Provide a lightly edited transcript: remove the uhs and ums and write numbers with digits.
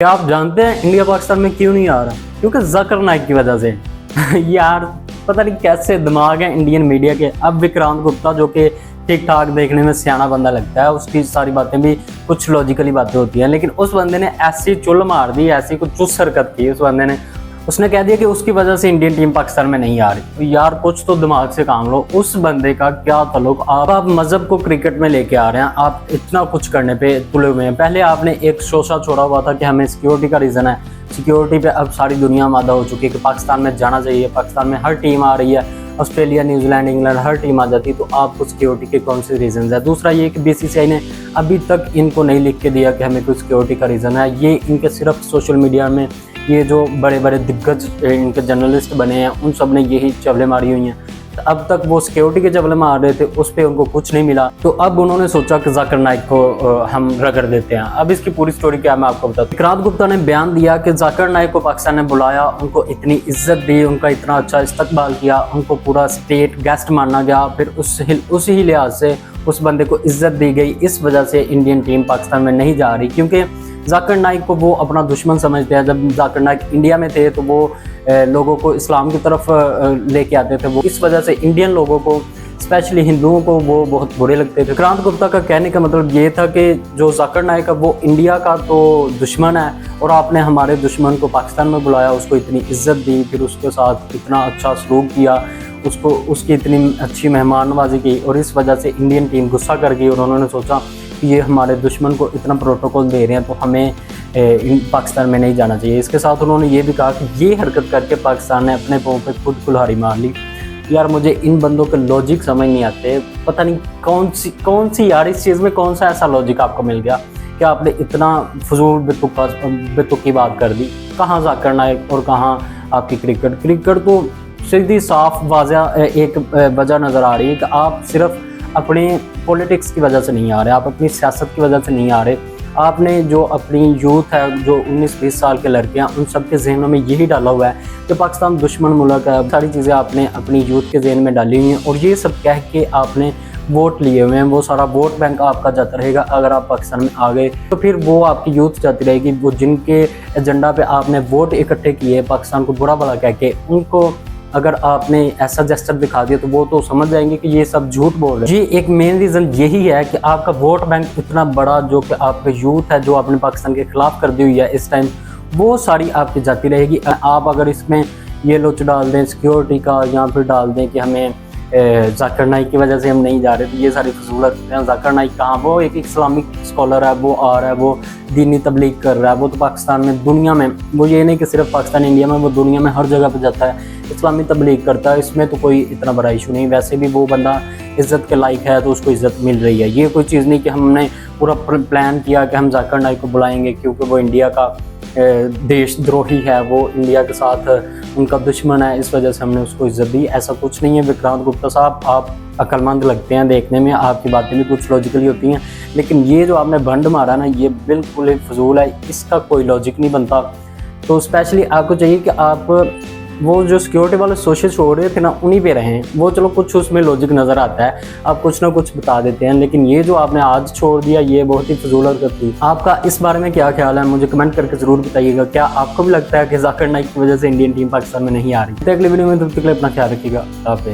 क्या आप जानते हैं इंडिया पाकिस्तान में क्यों नहीं आ रहा? क्योंकि जाकिर नाइक की वजह से। यार पता नहीं कैसे दिमाग है इंडियन मीडिया के। अब विक्रांत गुप्ता जो कि ठीक ठाक देखने में सियाना बंदा लगता है, उसकी सारी बातें भी कुछ लॉजिकली बातें होती हैं, लेकिन उस बंदे ने ऐसी चुल मार दी, ऐसी कुछ चुस्त हरकत की उस बंदे ने। उसने कह दिया कि उसकी वजह से इंडियन टीम पाकिस्तान में नहीं आ रही। तो यार कुछ तो दिमाग से काम लो। उस बंदे का क्या ताल्लुक? आप मजहब को क्रिकेट में लेके आ रहे हैं। आप इतना कुछ करने पे तुले हुए हैं। पहले आपने एक शोशा छोड़ा हुआ था कि हमें सिक्योरिटी का रीज़न है। सिक्योरिटी पे अब सारी दुनिया मादा हो चुकी है कि पाकिस्तान में जाना चाहिए। पाकिस्तान में हर टीम आ रही है, ऑस्ट्रेलिया, न्यूजीलैंड, इंग्लैंड हर टीम आ जाती है। तो आपको सिक्योरिटी के कौन से रीज़न है? दूसरा ये कि बीसीसीआई ने अभी तक इनको नहीं लिख के दिया कि हमें कोई सिक्योरिटी का रीज़न है। ये इनके सिर्फ सोशल मीडिया में ये जो बड़े बड़े दिग्गज इनके जर्नलिस्ट बने हैं उन सब ने यही चवलें मारी हुई हैं। तो अब तक वो सिक्योरिटी के चवले मार रहे थे, उस पर उनको कुछ नहीं मिला। तो अब उन्होंने सोचा कि जाकिर नाइक को हम रगड़ देते हैं। अब इसकी पूरी स्टोरी क्या मैं आपको बताता हूँ। विक्रांत गुप्ता ने बयान दिया कि जाकिर नाइक को पाकिस्तान ने बुलाया, उनको इतनी इज्जत दी, उनका इतना अच्छा इस्तकबाल किया, उनको पूरा स्टेट गेस्ट माना गया, फिर उसी लिहाज से उस बंदे को इज्जत दी गई। इस वजह से इंडियन टीम पाकिस्तान में नहीं जा रही, क्योंकि जाकिर नाइक को वो अपना दुश्मन समझते हैं। जब जाकिर नाइक इंडिया में थे तो वो लोगों को इस्लाम की तरफ लेके आते थे। वो इस वजह से इंडियन लोगों को, स्पेशली हिंदुओं को, वो बहुत बुरे लगते थे। विक्रांत गुप्ता का कहने का मतलब ये था कि जो जाकिर नाइक है वो इंडिया का तो दुश्मन है, और आपने हमारे दुश्मन को पाकिस्तान में बुलाया, उसको इतनी इज्जत दी, फिर उसके साथ इतना अच्छा सलूक किया, उसकी इतनी अच्छी मेहमान नवाजी की, और इस वजह से इंडियन टीम गुस्सा कर गई और उन्होंने सोचा कि ये हमारे दुश्मन को इतना प्रोटोकॉल दे रहे हैं तो हमें पाकिस्तान में नहीं जाना चाहिए। इसके साथ उन्होंने ये भी कहा कि ये हरकत करके पाकिस्तान ने अपने पाँव पे खुद कुल्हाड़ी मार ली। यार मुझे इन बंदों के लॉजिक समझ नहीं आते। पता नहीं कौन सी यार इस चीज़ में कौन सा ऐसा लॉजिक आपको मिल गया कि आपने इतना फजूल बेतुकी बात कर दी। कहाँ जाकिर नाइक और कहाँ आपकी क्रिकेट तो सीधी साफ वाज़ह एक वजह नज़र आ रही है कि आप सिर्फ अपने पॉलिटिक्स की वजह से नहीं आ रहे, आप अपनी सियासत की वजह से नहीं आ रहे। आपने जो अपनी यूथ है, जो 19-20 साल के लड़के हैं, उन सब के जहनों में यही डाला हुआ है कि पाकिस्तान दुश्मन मुल्क है। सारी चीज़ें आपने अपनी यूथ के जहन में डाली हुई हैं, और ये सब कह के आपने वोट लिए हुए हैं। वो सारा वोट बैंक आपका जाता रहेगा। अगर आप पाकिस्तान में आ गए तो फिर वो आपकी यूथ जाती रहेगी। वो जिनके एजेंडा पे आपने वोट इकट्ठे किए पाकिस्तान को बुरा भला कह के, उनको अगर आपने ऐसा जेस्चर दिखा दिया तो वो तो समझ जाएंगे कि ये सब झूठ बोल रहे हैं। जी एक मेन रीज़न यही है कि आपका वोट बैंक इतना बड़ा, जो कि आपका यूथ है, जो आपने पाकिस्तान के खिलाफ कर दी हुई है इस टाइम, वो सारी आपकी जाती रहेगी। आप अगर इसमें ये लोच डाल दें सिक्योरिटी का, या फिर डाल दें कि हमें जाकिर नाइक की वजह से हम नहीं जा रहे, तो ये सारी फजूलत हैं। जाकिर नाइक कहाँ, वो एक इस्लामिक स्कॉलर है, वो आ रहा है, वो दीनी तबलीग कर रहा है। वो तो पाकिस्तान में, दुनिया में, वो ये नहीं कि सिर्फ पाकिस्तान इंडिया में, वो दुनिया में हर जगह पे जाता है, इस्लामी तबलीग करता है। इसमें तो कोई इतना बड़ा इशू नहीं। वैसे भी वो बंदा इज़्ज़त के लायक है तो उसको इज़्ज़त मिल रही है। ये कोई चीज़ नहीं कि हमने पूरा प्लान किया कि हम जाकिर नाइक को बुलाएंगे क्योंकि वो इंडिया का देशद्रोही है, वो इंडिया के साथ उनका दुश्मन है, इस वजह से हमने उसको इज्जत दी। ऐसा कुछ नहीं है। विक्रांत गुप्ता साहब आप अक्लमंद लगते हैं देखने में, आपकी बातें भी कुछ लॉजिकली होती हैं, लेकिन ये जो आपने भंड मारा ना, ये बिल्कुल ही फजूल है। इसका कोई लॉजिक नहीं बनता। तो स्पेशली आपको चाहिए कि आप वो जो सिक्योरिटी वाले सोशल छोड़ रहे थे ना, उन्हीं पे रहें। वो चलो कुछ उसमें लॉजिक नज़र आता है, आप कुछ ना कुछ बता देते हैं, लेकिन ये जो आपने आज छोड़ दिया, ये बहुत ही फजूल हरकत थी। आपका इस बारे में क्या ख्याल है? मुझे कमेंट करके ज़रूर बताइएगा। क्या आपको भी लगता है कि जाकिर नाइक की वजह से इंडियन टीम पाकिस्तान में नहीं आ रही? अगली वीडियो में तब तक अपना ख्याल रखिएगा। आप